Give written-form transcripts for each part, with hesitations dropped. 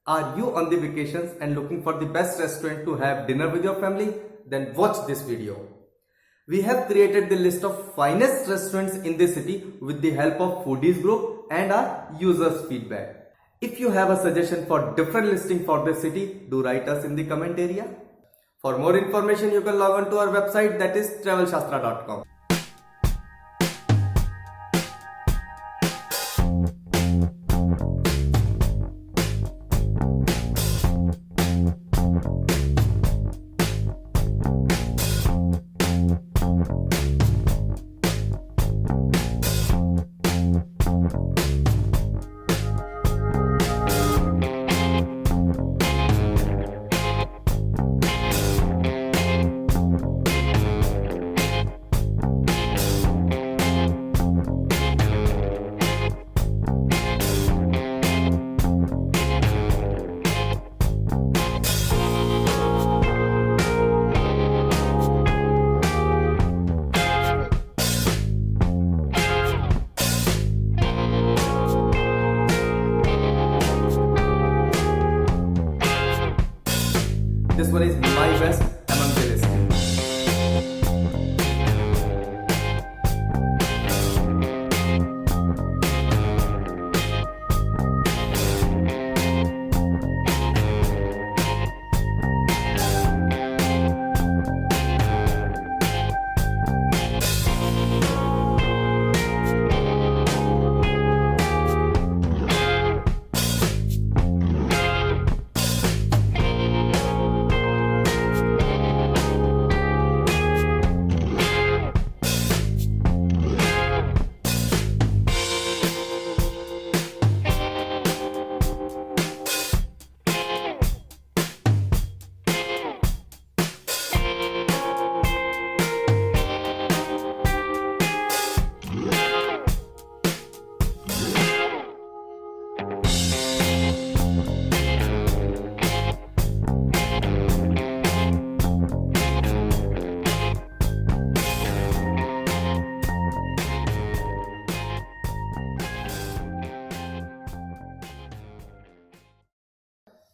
Are you on the vacations and looking for the best restaurant to have dinner with your family? Then watch this video. We have created the list of finest restaurants in the city with the help of foodies group and our users feedback. If you have a suggestion for different listing for the city, do write us in the comment area. For more information, you can log on to our website, that is travelshastra.com. This one is my best among the list.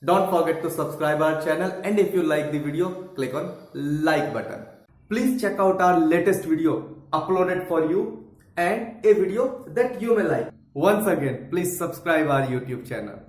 Don't forget to subscribe our channel, and if you like the video, click on like button. Please check out our latest video uploaded for you and a video that you may like. Once again, please subscribe our YouTube channel.